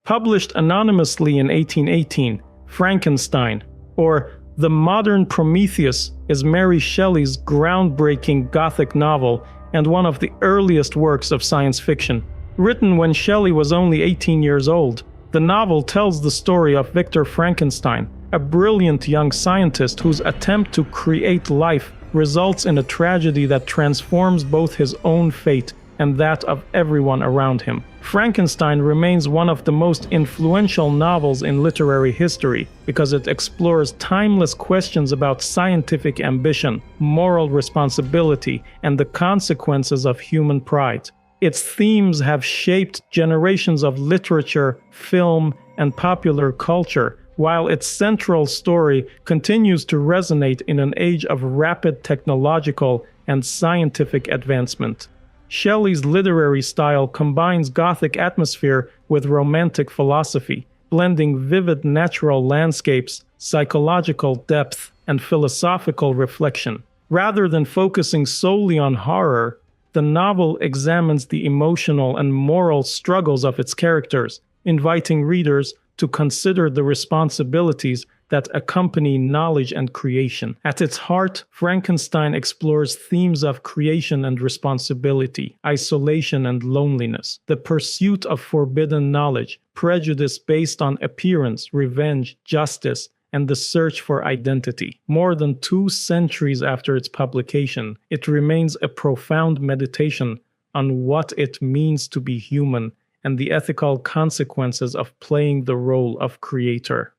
Published anonymously in 1818, Frankenstein, or The Modern Prometheus, is Mary Shelley's groundbreaking Gothic novel and one of the earliest works of science fiction. Written when Shelley was only 18 years old, the novel tells the story of Victor Frankenstein, a brilliant young scientist whose attempt to create life results in a tragedy that transforms both his own fate and that of everyone around him. Frankenstein remains one of the most influential novels in literary history because it explores timeless questions about scientific ambition, moral responsibility, and the consequences of human pride. Its themes have shaped generations of literature, film, and popular culture, while its central story continues to resonate in an age of rapid technological and scientific advancement. Shelley's literary style combines Gothic atmosphere with romantic philosophy, blending vivid natural landscapes, psychological depth, and philosophical reflection. Rather than focusing solely on horror, the novel examines the emotional and moral struggles of its characters, inviting readers to consider the responsibilities that accompany knowledge and creation. At its heart, Frankenstein explores themes of creation and responsibility, isolation and loneliness, the pursuit of forbidden knowledge, prejudice based on appearance, revenge, justice, and the search for identity. More than 2 centuries after its publication, it remains a profound meditation on what it means to be human and the ethical consequences of playing the role of creator.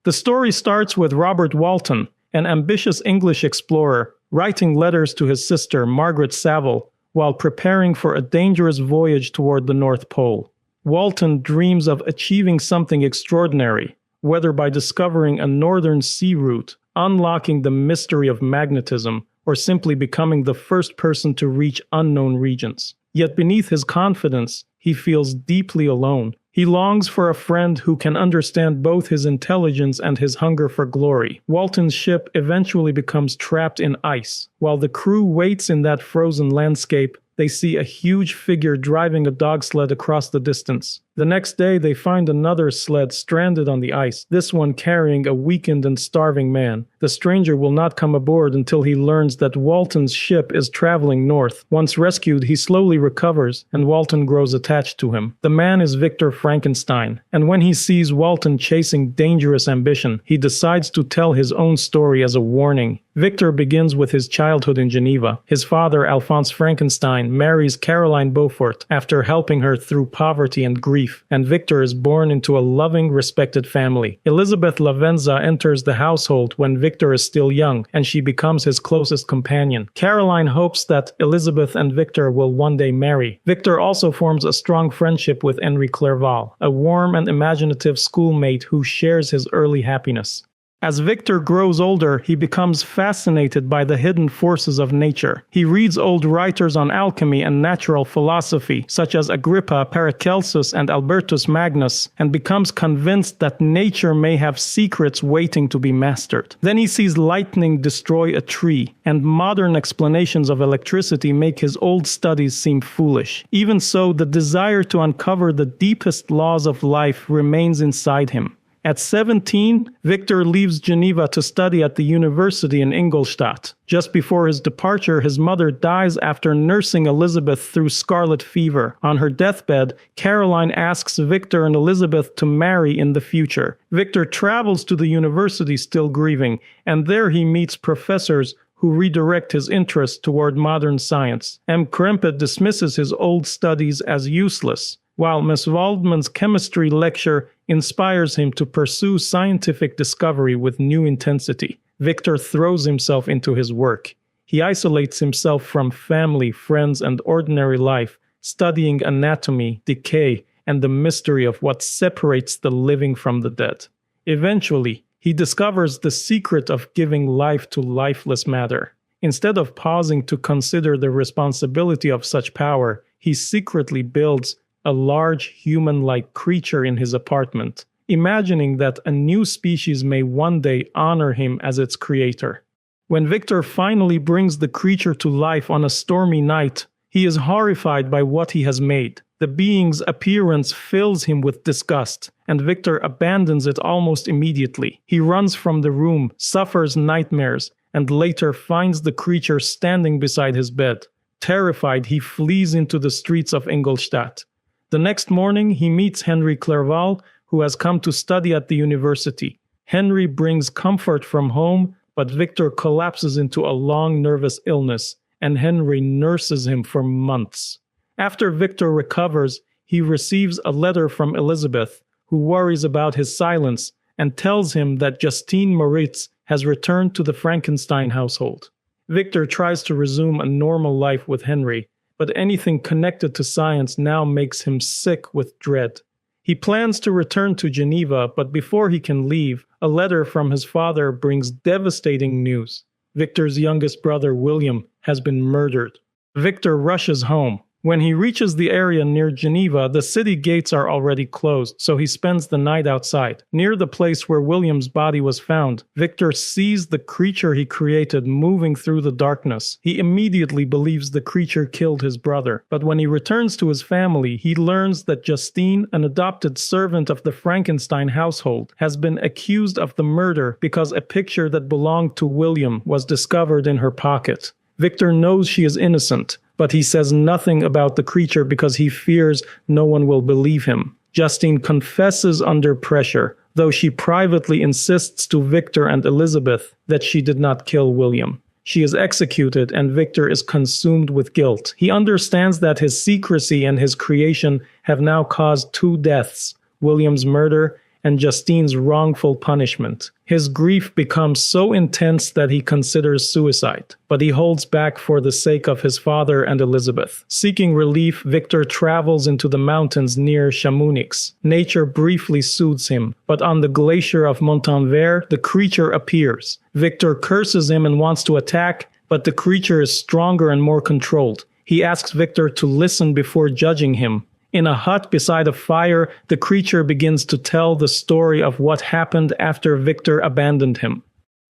The story starts with Robert Walton, an ambitious English explorer, writing letters to his sister Margaret Saville while preparing for a dangerous voyage toward the North Pole. Walton dreams of achieving something extraordinary, whether by discovering a northern sea route, unlocking the mystery of magnetism, or simply becoming the first person to reach unknown regions. Yet beneath his confidence, he feels deeply alone. He longs for a friend who can understand both his intelligence and his hunger for glory. Walton's ship eventually becomes trapped in ice. While the crew waits in that frozen landscape, they see a huge figure driving a dog sled across the distance. The next day, they find another sled stranded on the ice, this one carrying a weakened and starving man. The stranger will not come aboard until he learns that Walton's ship is traveling north. Once rescued, he slowly recovers, and Walton grows attached to him. The man is Victor Frankenstein, and when he sees Walton chasing dangerous ambition, he decides to tell his own story as a warning. Victor begins with his childhood in Geneva. His father, Alphonse Frankenstein, marries Caroline Beaufort after helping her through poverty and grief, and Victor is born into a loving, respected family. Elizabeth Lavenza enters the household when Victor is still young, and she becomes his closest companion. Caroline hopes that Elizabeth and Victor will one day marry. Victor also forms a strong friendship with Henri Clerval, a warm and imaginative schoolmate who shares his early happiness. As Victor grows older, he becomes fascinated by the hidden forces of nature. He reads old writers on alchemy and natural philosophy, such as Agrippa, Paracelsus, and Albertus Magnus, and becomes convinced that nature may have secrets waiting to be mastered. Then he sees lightning destroy a tree, and modern explanations of electricity make his old studies seem foolish. Even so, the desire to uncover the deepest laws of life remains inside him. At 17, Victor leaves Geneva to study at the university in Ingolstadt. Just before his departure, his mother dies after nursing Elizabeth through scarlet fever. On her deathbed, Caroline asks Victor and Elizabeth to marry in the future. Victor travels to the university still grieving, and there he meets professors who redirect his interest toward modern science. M. Krempet dismisses his old studies as useless, while Miss Waldman's chemistry lecture inspires him to pursue scientific discovery with new intensity. Victor throws himself into his work. He isolates himself from family, friends, and ordinary life, studying anatomy, decay, and the mystery of what separates the living from the dead. Eventually, he discovers the secret of giving life to lifeless matter. Instead of pausing to consider the responsibility of such power, he secretly builds a large human-like creature in his apartment, imagining that a new species may one day honor him as its creator. When Victor finally brings the creature to life on a stormy night, He is horrified by what he has made. The being's appearance fills him with disgust, and Victor abandons it almost immediately. He runs from the room, suffers nightmares, and later finds the creature standing beside his bed. Terrified, he flees into the streets of Ingolstadt. The next morning, he meets Henry Clerval, who has come to study at the university. Henry brings comfort from home, but Victor collapses into a long nervous illness, and Henry nurses him for months. After Victor recovers, he receives a letter from Elizabeth, who worries about his silence and tells him that Justine Moritz has returned to the Frankenstein household. Victor tries to resume a normal life with Henry, but anything connected to science now makes him sick with dread. He plans to return to Geneva, but before he can leave, a letter from his father brings devastating news. Victor's youngest brother, William, has been murdered. Victor rushes home. When he reaches the area near Geneva, the city gates are already closed, so he spends the night outside. Near the place where William's body was found, Victor sees the creature he created moving through the darkness. He immediately believes the creature killed his brother, but when he returns to his family, he learns that Justine, an adopted servant of the Frankenstein household, has been accused of the murder because a picture that belonged to William was discovered in her pocket. Victor knows she is innocent, but he says nothing about the creature because he fears no one will believe him. Justine confesses under pressure, though she privately insists to Victor and Elizabeth that she did not kill William. She is executed and Victor is consumed with guilt. He understands that his secrecy and his creation have now caused 2 deaths, William's murder and Justine's wrongful punishment. His grief becomes so intense that he considers suicide, but he holds back for the sake of his father and Elizabeth. Seeking relief, Victor travels into the mountains near Chamonix. Nature briefly soothes him, but on the glacier of Montanvert, the creature appears. Victor curses him and wants to attack, but the creature is stronger and more controlled. He asks Victor to listen before judging him. In a hut beside a fire, the creature begins to tell the story of what happened after Victor abandoned him.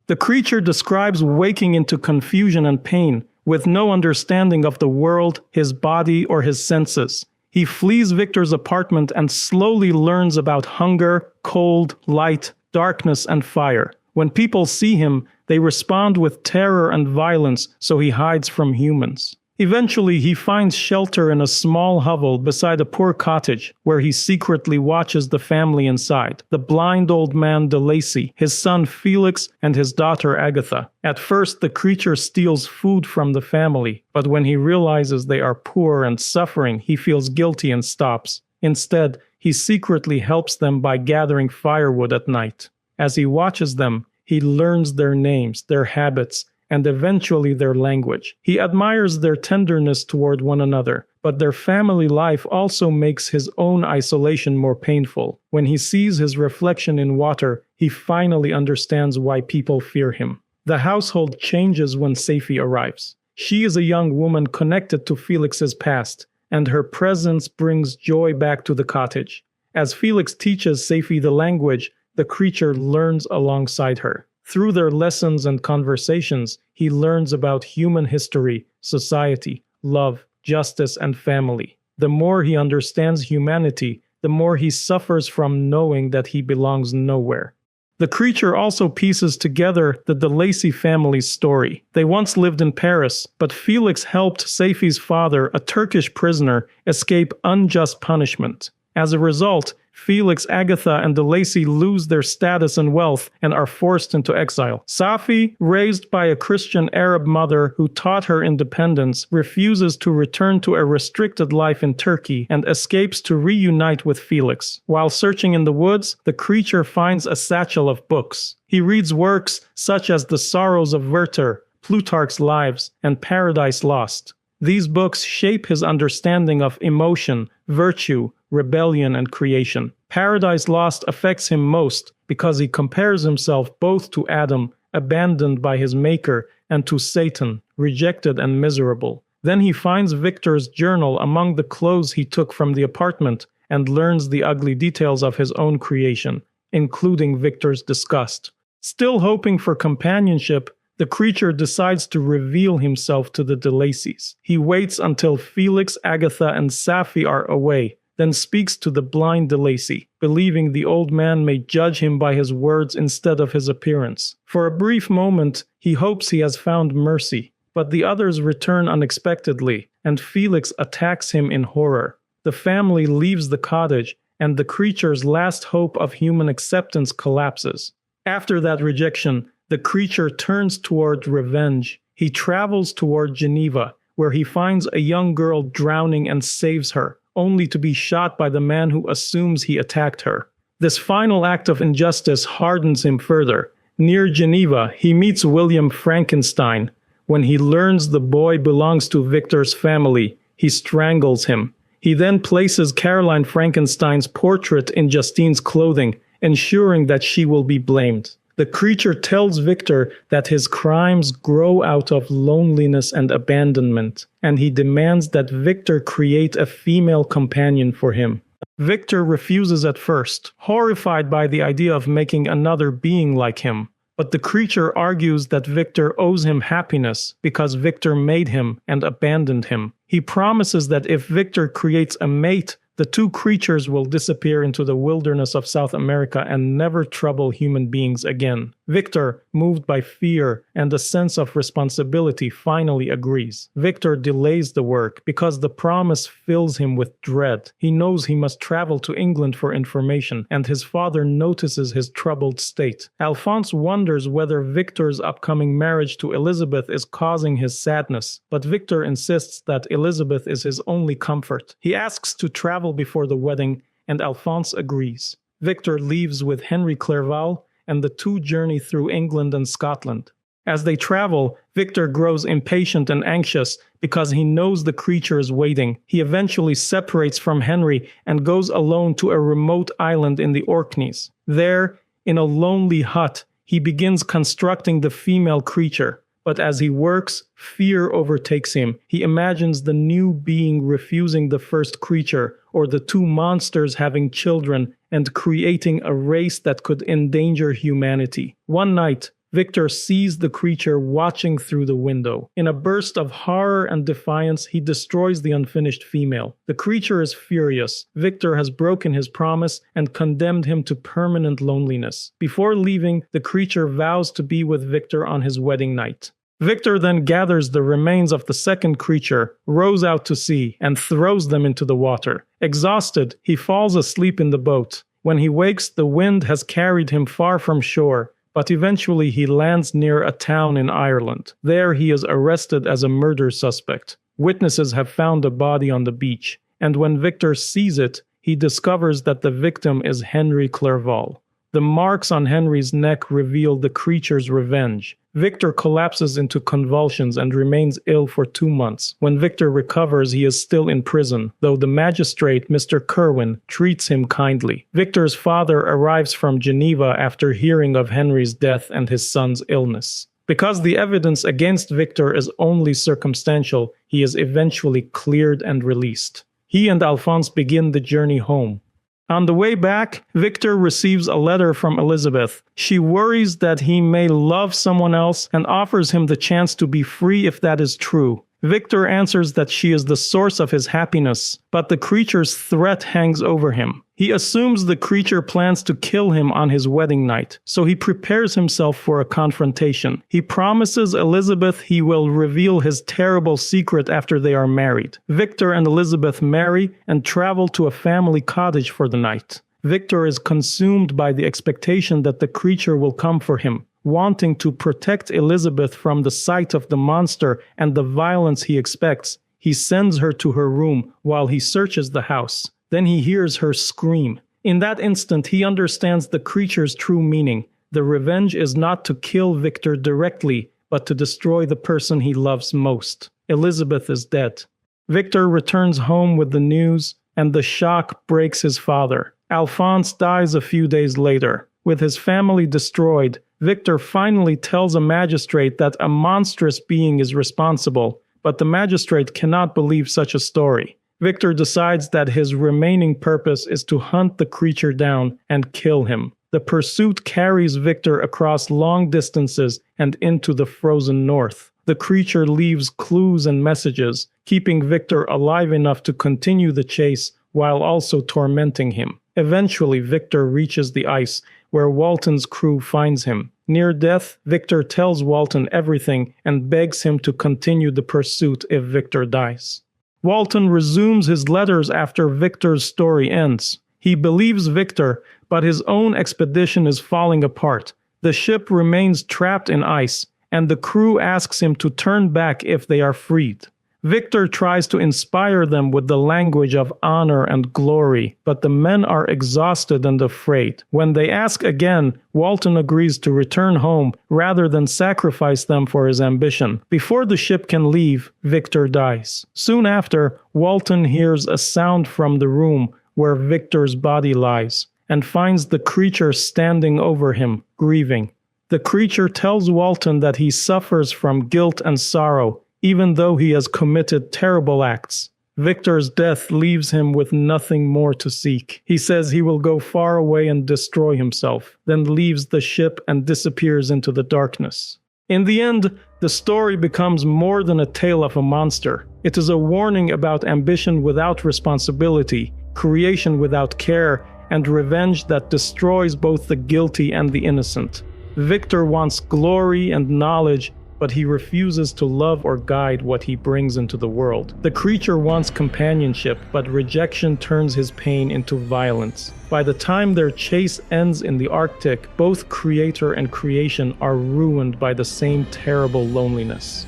The creature describes waking into confusion and pain, with no understanding of the world, his body, or his senses. He flees Victor's apartment and slowly learns about hunger, cold, light, darkness, and fire. When people see him, they respond with terror and violence, so he hides from humans. Eventually, he finds shelter in a small hovel beside a poor cottage, where he secretly watches the family inside, the blind old man de Lacy, his son Felix, and his daughter Agatha. At first, the creature steals food from the family, but when he realizes they are poor and suffering, he feels guilty and stops. Instead, he secretly helps them by gathering firewood at night. As he watches them, he learns their names, their habits, and eventually their language. He admires their tenderness toward one another, but their family life also makes his own isolation more painful. When he sees his reflection in water, he finally understands why people fear him. The household changes when Safi arrives. She is a young woman connected to Felix's past, and her presence brings joy back to the cottage. As Felix teaches Safi the language, the creature learns alongside her. Through their lessons and conversations, he learns about human history, society, love, justice, and family. The more he understands humanity, the more he suffers from knowing that he belongs nowhere. The creature also pieces together the de Lacy family's story. They once lived in Paris, but Felix helped Safi's father, a Turkish prisoner, escape unjust punishment. As a result, Felix, Agatha, and de Lacy lose their status and wealth and are forced into exile. Safi, raised by a Christian Arab mother who taught her independence, refuses to return to a restricted life in Turkey and escapes to reunite with Felix. While searching in the woods, the creature finds a satchel of books. He reads works such as The Sorrows of Werther, Plutarch's Lives, and Paradise Lost. These books shape his understanding of emotion, virtue, rebellion, and creation. Paradise Lost affects him most because he compares himself both to Adam, abandoned by his maker, and to Satan, rejected and miserable. Then he finds Victor's journal among the clothes he took from the apartment and learns the ugly details of his own creation, including Victor's disgust. Still hoping for companionship, the creature decides to reveal himself to the de Lacys. He waits until Felix, Agatha, and Safi are away, then speaks to the blind de Lacy, believing the old man may judge him by his words instead of his appearance. For a brief moment, he hopes he has found mercy, but the others return unexpectedly, and Felix attacks him in horror. The family leaves the cottage, and the creature's last hope of human acceptance collapses. After that rejection, the creature turns toward revenge. He travels toward Geneva, where he finds a young girl drowning and saves her, only to be shot by the man who assumes he attacked her. This final act of injustice hardens him further. Near Geneva, he meets William Frankenstein. When he learns the boy belongs to Victor's family, he strangles him. He then places Caroline Frankenstein's portrait in Justine's clothing, ensuring that she will be blamed. The creature tells Victor that his crimes grow out of loneliness and abandonment, and he demands that Victor create a female companion for him. Victor refuses at first, horrified by the idea of making another being like him. But the creature argues that Victor owes him happiness because Victor made him and abandoned him. He promises that if Victor creates a mate, the two creatures will disappear into the wilderness of South America and never trouble human beings again. Victor, moved by fear and a sense of responsibility, finally agrees. Victor delays the work because the promise fills him with dread. He knows he must travel to England for information, and his father notices his troubled state. Alphonse wonders whether Victor's upcoming marriage to Elizabeth is causing his sadness, but Victor insists that Elizabeth is his only comfort. He asks to travel before the wedding, and Alphonse agrees. Victor leaves with Henry Clerval, and the two journey through England and Scotland. As they travel, Victor grows impatient and anxious because he knows the creature is waiting. He eventually separates from Henry and goes alone to a remote island in the Orkneys. There, in a lonely hut, he begins constructing the female creature. But as he works, fear overtakes him. He imagines the new being refusing the first creature, or the two monsters having children and creating a race that could endanger humanity. One night, Victor sees the creature watching through the window. In a burst of horror and defiance, he destroys the unfinished female. The creature is furious. Victor has broken his promise and condemned him to permanent loneliness. Before leaving, the creature vows to be with Victor on his wedding night. Victor then gathers the remains of the second creature, rows out to sea, and throws them into the water. Exhausted, he falls asleep in the boat. When he wakes, the wind has carried him far from shore, but eventually he lands near a town in Ireland. There he is arrested as a murder suspect. Witnesses have found a body on the beach, and when Victor sees it, he discovers that the victim is Henry Clerval. The marks on Henry's neck reveal the creature's revenge. Victor collapses into convulsions and remains ill for 2 months. When Victor recovers, he is still in prison, though the magistrate, Mr. Kerwin, treats him kindly. Victor's father arrives from Geneva after hearing of Henry's death and his son's illness. Because the evidence against Victor is only circumstantial, he is eventually cleared and released. He and Alphonse begin the journey home. On the way back, Victor receives a letter from Elizabeth. She worries that he may love someone else and offers him the chance to be free if that is true. Victor answers that she is the source of his happiness, but the creature's threat hangs over him. He assumes the creature plans to kill him on his wedding night, so he prepares himself for a confrontation. He promises Elizabeth he will reveal his terrible secret after they are married. Victor and Elizabeth marry and travel to a family cottage for the night. Victor is consumed by the expectation that the creature will come for him. Wanting to protect Elizabeth from the sight of the monster and the violence he expects, he sends her to her room while he searches the house. Then he hears her scream. In that instant, he understands the creature's true meaning. The revenge is not to kill Victor directly, but to destroy the person he loves most. Elizabeth is dead. Victor returns home with the news, and the shock breaks his father. Alphonse dies a few days later. With his family destroyed, Victor finally tells a magistrate that a monstrous being is responsible, but the magistrate cannot believe such a story. Victor decides that his remaining purpose is to hunt the creature down and kill him. The pursuit carries Victor across long distances and into the frozen north. The creature leaves clues and messages, keeping Victor alive enough to continue the chase while also tormenting him. Eventually, Victor reaches the ice, where Walton's crew finds him. Near death, Victor tells Walton everything and begs him to continue the pursuit if Victor dies. Walton resumes his letters after Victor's story ends. He believes Victor, but his own expedition is falling apart. The ship remains trapped in ice, and the crew asks him to turn back if they are freed. Victor tries to inspire them with the language of honor and glory, but the men are exhausted and afraid. When they ask again, Walton agrees to return home rather than sacrifice them for his ambition. Before the ship can leave, Victor dies. Soon after, Walton hears a sound from the room where Victor's body lies, and finds the creature standing over him, grieving. The creature tells Walton that he suffers from guilt and sorrow, even though he has committed terrible acts. Victor's death leaves him with nothing more to seek. He says he will go far away and destroy himself, then leaves the ship and disappears into the darkness. In the end, the story becomes more than a tale of a monster. It is a warning about ambition without responsibility, creation without care, and revenge that destroys both the guilty and the innocent. Victor wants glory and knowledge, but he refuses to love or guide what he brings into the world. The creature wants companionship, but rejection turns his pain into violence. By the time their chase ends in the Arctic, both creator and creation are ruined by the same terrible loneliness.